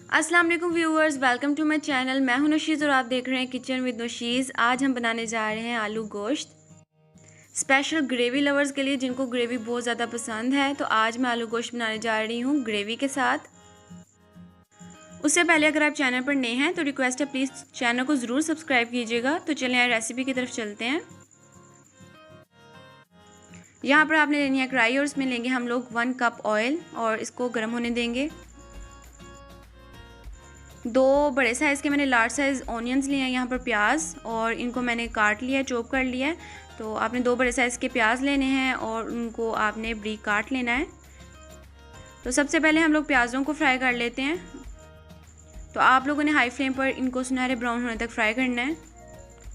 अस्सलाम वालेकुम viewers, welcome to my channel. मैं हूं नशीज़ और आप देख रहे हैं किचन विद नशीज़। आज हम बनाने जा रहे हैं आलू गोश्त। स्पेशल ग्रेवी लवर्स के लिए जिनको ग्रेवी बहुत ज़्यादा पसंद है, तो आज मैं आलू गोश्त बनाने जा रही हूं ग्रेवी के साथ। उससे पहले अगर आप चैनल पर नए हैं तो रिक्वेस्ट है प्लीज़ चैनल को ज़रूर सब्सक्राइब कीजिएगा। तो चलें रेसिपी की तरफ चलते हैं। यहाँ पर आपने लेनी है कढ़ाई और इसमें लेंगे हम लोग 1 कप ऑयल और इसको गर्म होने देंगे। 2 बड़े साइज़ के मैंने लार्ज साइज़ ऑनियंस लिए हैं, यहाँ पर प्याज, और इनको मैंने काट लिया है, चॉप कर लिया है। तो आपने 2 बड़े साइज़ के प्याज लेने हैं और उनको आपने बारीक काट लेना है। तो सबसे पहले हम लोग प्याज़ों को फ्राई कर लेते हैं। तो आप लोगों ने हाई फ्लेम पर इनको सुनहरे ब्राउन होने तक फ्राई करना है।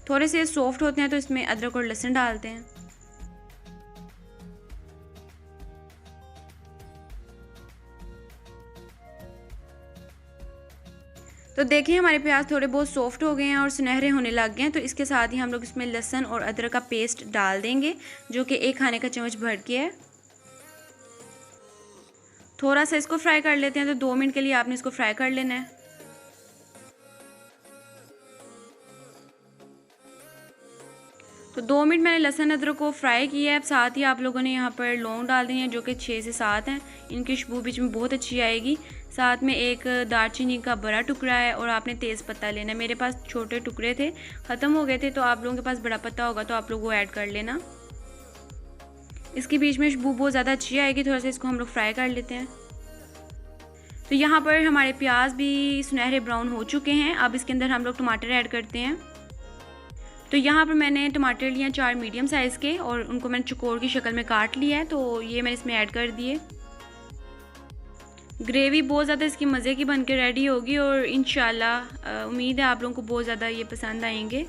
थोड़े से सॉफ्ट होते हैं तो इसमें अदरक और लहसुन डालते हैं। तो देखिए हमारे प्याज थोड़े बहुत सॉफ्ट हो गए हैं और सुनहरे होने लग गए हैं। तो इसके साथ ही हम लोग इसमें लहसुन और अदरक का पेस्ट डाल देंगे, जो कि 1 खाने का चम्मच भर के है। थोड़ा सा इसको फ्राई कर लेते हैं। तो 2 मिनट के लिए आपने इसको फ्राई कर लेना है। तो 2 मिनट मैंने लहसुन अदरक को फ्राई किया है। अब साथ ही आप लोगों ने यहाँ पर लौंग डाल दी हैं, जो कि 6 से 7 हैं। इनकी खुशबू बीच में बहुत अच्छी आएगी। साथ में एक दालचीनी का बड़ा टुकड़ा है और आपने तेज़ पत्ता लेना है। मेरे पास छोटे टुकड़े थे, ख़त्म हो गए थे, तो आप लोगों के पास बड़ा पत्ता होगा तो आप लोग वो ऐड कर लेना। इसके बीच में खुशबू बहुत ज़्यादा अच्छी आएगी। थोड़ा सा इसको हम लोग फ्राई कर लेते हैं। तो यहाँ पर हमारे प्याज भी सुनहरे ब्राउन हो चुके हैं। अब इसके अंदर हम लोग टमाटर ऐड करते हैं। तो यहाँ पर मैंने टमाटर लिए 4 मीडियम साइज़ के और उनको मैंने चौकोर की शक्ल में काट लिया है। तो ये मैंने इसमें ऐड कर दिए। ग्रेवी बहुत ज़्यादा इसकी मज़े की बनकर रेडी होगी और इंशाल्लाह उम्मीद है आप लोगों को बहुत ज़्यादा ये पसंद आएंगे।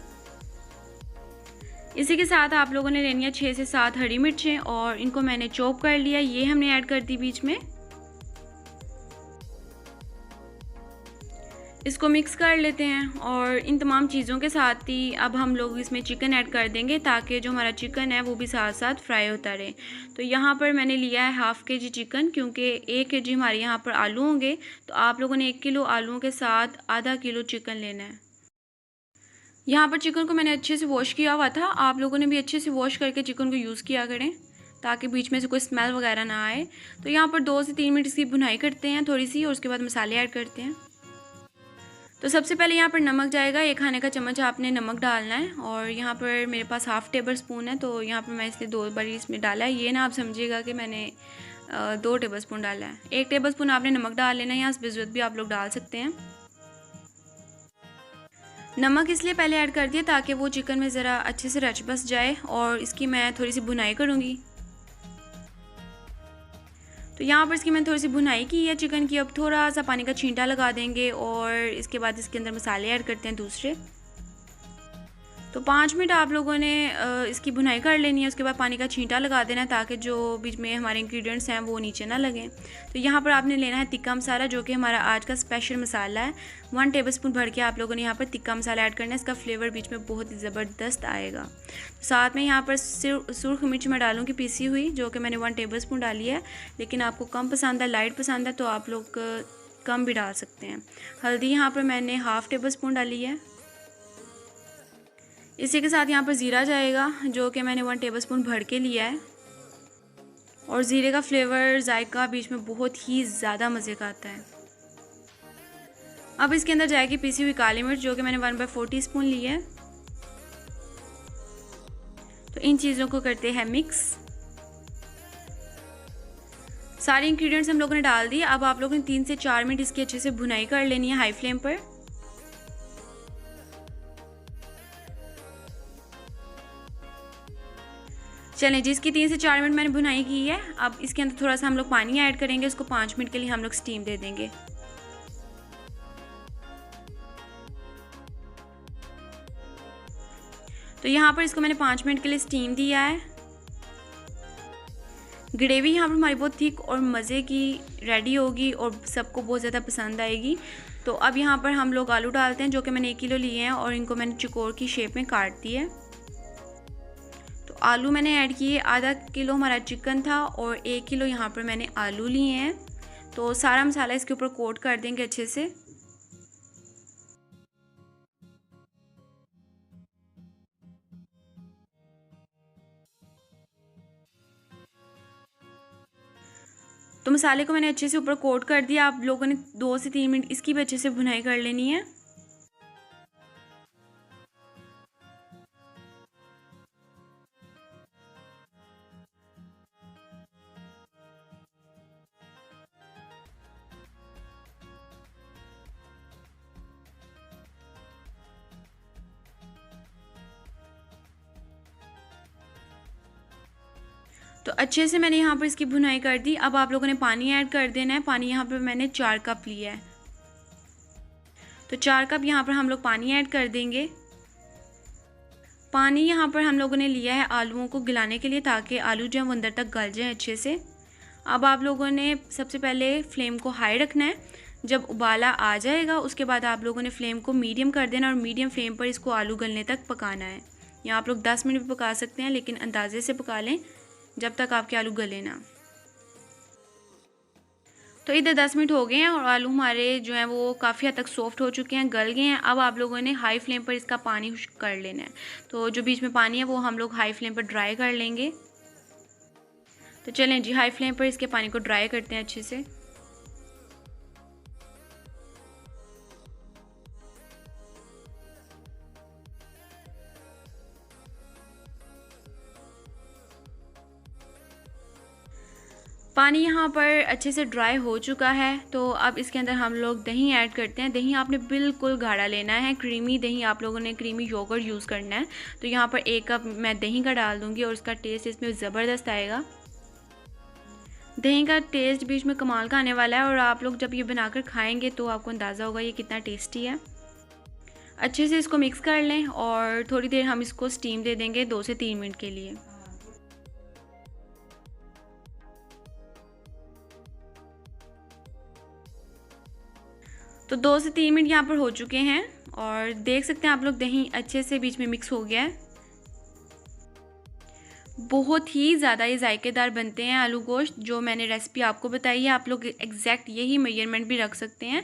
इसी के साथ आप लोगों ने लेनी है 6 से 7 हरी मिर्चें और इनको मैंने चॉप कर लिया, ये हमने ऐड कर दी बीच में। इसको मिक्स कर लेते हैं और इन तमाम चीज़ों के साथ ही अब हम लोग इसमें चिकन ऐड कर देंगे, ताकि जो हमारा चिकन है वो भी साथ साथ फ्राई होता रहे। तो यहाँ पर मैंने लिया है ½ kg चिकन, क्योंकि 1 kg हमारे यहाँ पर आलू होंगे। तो आप लोगों ने 1 किलो आलूओं के साथ ½ किलो चिकन लेना है। यहाँ पर चिकन को मैंने अच्छे से वॉश किया हुआ था। आप लोगों ने भी अच्छे से वॉश करके चिकन को यूज़ किया करें, ताकि बीच में से कोई स्मेल वगैरह ना आए। तो यहाँ पर 2 से 3 मिनट इसकी भुनाई करते हैं थोड़ी सी, और उसके बाद मसाले ऐड करते हैं। तो सबसे पहले यहाँ पर नमक जाएगा। 1 खाने का चम्मच आपने नमक डालना है और यहाँ पर मेरे पास ½ टेबल स्पून है, तो यहाँ पर मैं इसलिए 2 बार इसमें डाला है। ये ना आप समझिएगा कि मैंने 2 टेबल स्पून डाला है। 1 टेबल स्पून आपने नमक डाल लेना है, यहाँ ज़रूरत भी आप लोग डाल सकते हैं। नमक इसलिए पहले ऐड कर दिया ताकि वो चिकन में ज़रा अच्छे से रच बस जाए, और इसकी मैं थोड़ी सी भुनाई करूँगी। तो यहाँ पर इसकी मैंने थोड़ी सी भुनाई की है चिकन की। अब थोड़ा सा पानी का छींटा लगा देंगे और इसके बाद इसके अंदर मसाले ऐड करते हैं दूसरे। तो 5 मिनट आप लोगों ने इसकी भुनाई कर लेनी है। उसके बाद पानी का छींटा लगा देना है, ताकि जो बीच में हमारे इंग्रेडिएंट्स हैं वो नीचे ना लगें। तो यहाँ पर आपने लेना है तिक्का मसाला, जो कि हमारा आज का स्पेशल मसाला है। 1 टेबलस्पून भर के आप लोगों ने यहाँ पर तिक्का मसाला ऐड करना है। इसका फ्लेवर बीच में बहुत ही ज़बरदस्त आएगा। साथ में यहाँ पर सुर्ख मिर्च मैं डालूँगी पीसी हुई, जो कि मैंने 1 टेबलस्पून डाली है। लेकिन आपको कम पसंद है, लाइट पसंद है, तो आप लोग कम भी डाल सकते हैं। हल्दी यहाँ पर मैंने ½ टेबलस्पून डाली है। इसी के साथ यहाँ पर ज़ीरा जाएगा, जो कि मैंने 1 टेबलस्पून भर के लिया है। और ज़ीरे का फ्लेवर जायका बीच में बहुत ही ज़्यादा मज़े का आता है। अब इसके अंदर जाएगी पीसी हुई काली मिर्च, जो कि मैंने 1/4 टीस्पून ली है। तो इन चीज़ों को करते हैं मिक्स। सारे इंग्रेडिएंट्स हम लोगों ने डाल दिए। अब आप लोगों ने 3 से 4 मिनट इसकी अच्छे से भुनाई कर लेनी है हाई फ्लेम पर। चलें जी, इसकी 3 से 4 मिनट मैंने भुनाई की है। अब इसके अंदर थोड़ा सा हम लोग पानी ऐड करेंगे। इसको 5 मिनट के लिए हम लोग स्टीम दे देंगे। तो यहाँ पर इसको मैंने 5 मिनट के लिए स्टीम दिया है। ग्रेवी यहाँ पर हमारी बहुत थिक और मज़े की रेडी होगी और सबको बहुत ज़्यादा पसंद आएगी। तो अब यहाँ पर हम लोग आलू डालते हैं, जो कि मैंने 1 किलो लिए हैं और इनको मैंने चौकोर की शेप में काट दिया है। आलू मैंने ऐड किए। ½ किलो हमारा चिकन था और 1 किलो यहाँ पर मैंने आलू लिए हैं। तो सारा मसाला इसके ऊपर कोट कर देंगे अच्छे से। तो मसाले को मैंने अच्छे से ऊपर कोट कर दिया। आप लोगों ने 2 से 3 मिनट इसकी भी अच्छे से भुनाई कर लेनी है। तो अच्छे से मैंने यहाँ पर इसकी भुनाई कर दी। अब आप लोगों ने पानी ऐड कर देना है। पानी यहाँ पर मैंने 4 कप लिया है, तो 4 कप यहाँ पर हम लोग पानी ऐड कर देंगे। पानी यहाँ पर हम लोगों ने लिया है आलूओं को गलाने के लिए, ताकि आलू जो है वो अंदर तक गल जाएँ अच्छे से। अब आप लोगों ने सबसे पहले फ्लेम को हाई रखना है। जब उबाला आ जाएगा उसके बाद आप लोगों ने फ्लेम को मीडियम कर देना और मीडियम फ्लेम पर इसको आलू गलने तक पकाना है। या आप लोग 10 मिनट भी पका सकते हैं, लेकिन अंदाजे से पका लें जब तक आपके आलू गले ना। तो इधर 10 मिनट हो गए हैं और आलू हमारे जो हैं वो काफ़ी हद तक सॉफ्ट हो चुके हैं, गल गए हैं। अब आप लोगों ने हाई फ्लेम पर इसका पानी खुश्क कर लेना है। तो जो बीच में पानी है वो हम लोग हाई फ्लेम पर ड्राई कर लेंगे। तो चलें जी, हाई फ्लेम पर इसके पानी को ड्राई करते हैं अच्छे से। पानी यहाँ पर अच्छे से ड्राई हो चुका है। तो अब इसके अंदर हम लोग दही ऐड करते हैं। दही आपने बिल्कुल गाढ़ा लेना है, क्रीमी दही, आप लोगों ने क्रीमी योगर्ट यूज़ करना है। तो यहाँ पर 1 कप मैं दही का डाल दूँगी और इसका टेस्ट इसमें ज़बरदस्त आएगा। दही का टेस्ट बीच में कमाल का आने वाला है और आप लोग जब ये बनाकर खाएंगे तो आपको अंदाज़ा होगा ये कितना टेस्टी है। अच्छे से इसको मिक्स कर लें और थोड़ी देर हम इसको स्टीम दे देंगे 2 से 3 मिनट के लिए। तो 2 से 3 मिनट यहाँ पर हो चुके हैं और देख सकते हैं आप लोग दही अच्छे से बीच में मिक्स हो गया है। बहुत ही ज़्यादा ये जायकेदार बनते हैं आलू गोश्त। जो मैंने रेसिपी आपको बताई है आप लोग एग्जैक्ट यही मेजरमेंट भी रख सकते हैं,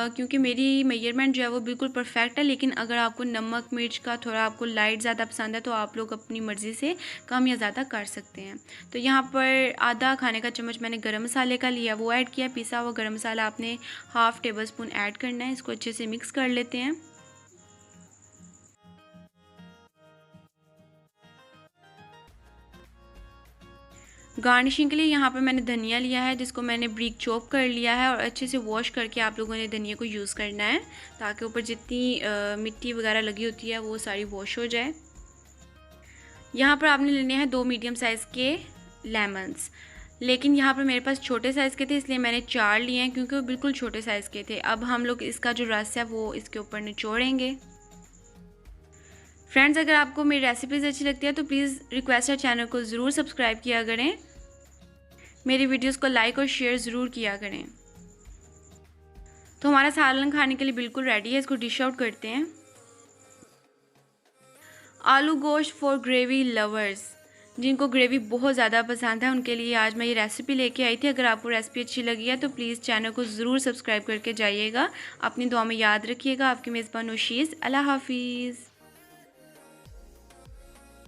क्योंकि मेरी मेजरमेंट जो है वो बिल्कुल परफेक्ट है। लेकिन अगर आपको नमक मिर्च का थोड़ा आपको लाइट ज़्यादा पसंद है तो आप लोग अपनी मर्ज़ी से कम या ज़्यादा कर सकते हैं। तो यहाँ पर आधा खाने का चम्मच मैंने गरम मसाले का लिया, वो ऐड किया। पिसा हुआ गरम मसाला आपने ½ टेबल स्पून ऐड करना है। इसको अच्छे से मिक्स कर लेते हैं। गार्निशिंग के लिए यहाँ पर मैंने धनिया लिया है, जिसको मैंने ब्रीक चॉप कर लिया है और अच्छे से वॉश करके आप लोगों ने धनिया को यूज़ करना है, ताकि ऊपर जितनी मिट्टी वगैरह लगी होती है वो सारी वॉश हो जाए। यहाँ पर आपने लेने हैं 2 मीडियम साइज़ के लेमन्स, लेकिन यहाँ पर मेरे पास छोटे साइज़ के थे इसलिए मैंने 4 लिए हैं, क्योंकि वो बिल्कुल छोटे साइज़ के थे। अब हम लोग इसका जो रस है वो इसके ऊपर निचोड़ेंगे। फ्रेंड्स, अगर आपको मेरी रेसिपीज़ अच्छी लगती है तो प्लीज़ रिक्वेस्ट है चैनल को ज़रूर सब्सक्राइब किया करें, मेरी वीडियोस को लाइक और शेयर ज़रूर किया करें। तो हमारा सालन खाने के लिए बिल्कुल रेडी है। इसको डिश आउट करते हैं। आलू गोश्त फॉर ग्रेवी लवर्स, जिनको ग्रेवी बहुत ज़्यादा पसंद है उनके लिए आज मैं ये रेसिपी लेके आई थी। अगर आपको रेसिपी अच्छी लगी है तो प्लीज़ चैनल को ज़रूर सब्सक्राइब करके जाइएगा। अपनी दुआ में याद रखिएगा। आपकी मेज़बान नौशीज़। अल्लाह हाफिज़।